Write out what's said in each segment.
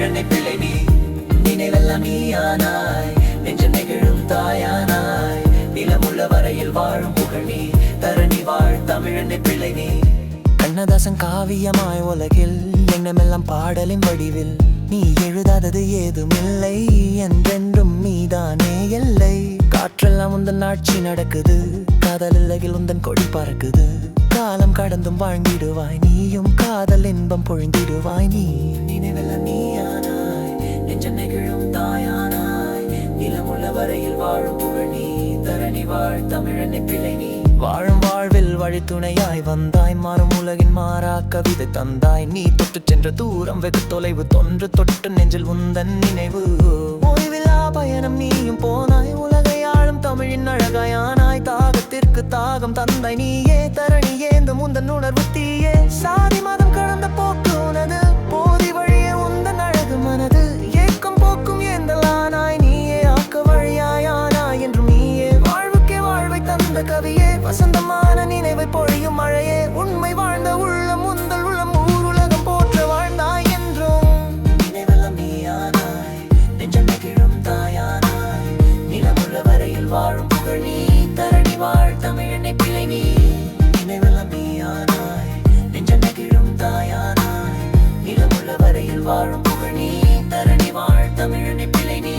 தமிழனை பிள்ளை நீ நினைவெல்லாம் நீயானாய் நெஞ்ச நெகிழும் தாயானாய் நிலமுள்ள வரையில் வாழும் புகழ் நீ தரணி வாழ் தமிழனை பிள்ளை நீ கண்ணதாசன் காவியமாய் உலகில் எண்ணமெல்லாம் பாடலின் வடிவில் நீ எழுதாதது ஏதுமில்லை என்றென்றும் நீதானே எல்லை காற்றெல்லாம் உந்தன் ஆட்சி நடக்குது காதல் இல்லகில் உந்தன் கொடி பறக்குது காலம் கடந்தும் வாழ்ந்திடுவாய் நீயும் காதல் இன்பம் பொழிந்திடுவாய் நீ நினைவெல்லாம் நீயானாய் நெஞ்ச நெகிழும் தாயானாய் நிலமுள்ள வரையில் வாழும் புகழ் நீ தரணி வாழ் தமிழனை பிள்ளை நீ வாழும் வாழ்வில் வழித்துணையாய் வந்தாய் மாறும் உலகின் மாறா கவிதை தந்தாய் நீ தொட்டு சென்ற தூரம் வெகு தொலைவு தொன்று தொட்டு நெஞ்சில் உந்தன் நினைவு ஓய்வில்லா பயணம் நீயும் போனாய் உலகை ஆளும் தமிழின் அழகாயானாய் தாகத்திற்கு தாகம் தந்தாய் நீயே தரணி ஏந்த முந்தன் உணர்வு தீயே சாதி மதம் கடந்த போக்கு உனது போதி வழியே உந்தன் அழகு மனது ஏக்கம் போக்கும் ஏந்தலானாய் நீயே ஆக்க வழியாயானாய் என்றும் நீயே வாழ்வுக்கே வாழ்வை தந்த கவியே வசந்தமான நினைவை பொழியும் மழையே உண்மை வாழ்ந்த உள்ளம் உந்தல் உள்ளம் ஊர் உலகம் போற்ற வாழ்ந்தாய் என்றும் நினைவெல்லாம் நீயானாய் நெஞ்சம் நெகிழும் தாயானாய் நிலமுள்ள வரையில் வாழும் புகழ் நீ தரணி வாழ் தமிழனை பிள்ளை நீ நினைவெல்லாம் நீயானாய் நெஞ்சம் நெகிழும் தாயானாய் நிலமுள்ள வரையில் வாழும் புகழ் நீ தரணி வாழ் தமிழனை பிள்ளை நீ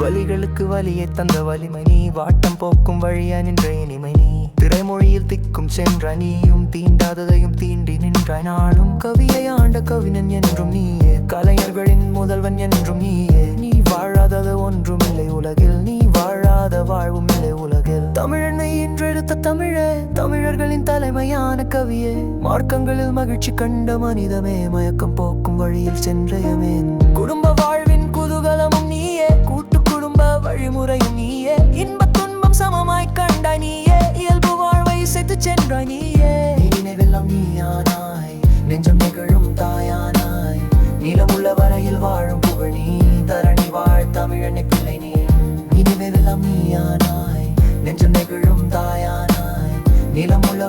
வலிகளுக்கு வலியை தந்த வலிமை நீ வாட்டம் போக்கும் வழியா நின்ற இனிமை நீ திரைமொழியில் திக்கும் சென்ற நீயும் தீண்டாததையும் தீண்டி நின்றாய் நாளும் கவியை ஆண்ட கவிஞன் என்றும் நீயே கலைஞர்களின் முதல்வன் என்றும் நீயே நீ வாழாதது ஒன்றும் இல்லை உலகில் நீ வாழாத வாழ்வும் இல்லை உலகில் தமிழனை இன்றெடுத்த தமிழே தமிழர்களின் தலைமையான கவியே மார்க்கங்களில் மகிழ்ச்சி கண்ட மனிதமே மயக்கம் போக்கும் வழியில் சென்றயமேன் குடும்ப வாழ்வின் குதூகலமும் நீயே கூட்டு குடும்ப வழிமுறையும் நீயே இன்ப துன்பம் சமமாய் கண்டாய் நீயே இயல்பு வாழ்வை சேர்த்து சென்றாய் நீயே நினைவெல்லாம் நீயானாய் நெஞ்சம் நெகிழும் தாயானாய் நிலமுள்ள வரையில் வாழும் புகழ் நீ தரணி வாழ் தமிழனை பிள்ளை நீ நினைவெல்லாம் நீயானாய் நெஞ்சம் நெகிழும் தாயானாய் நிலமுள்ள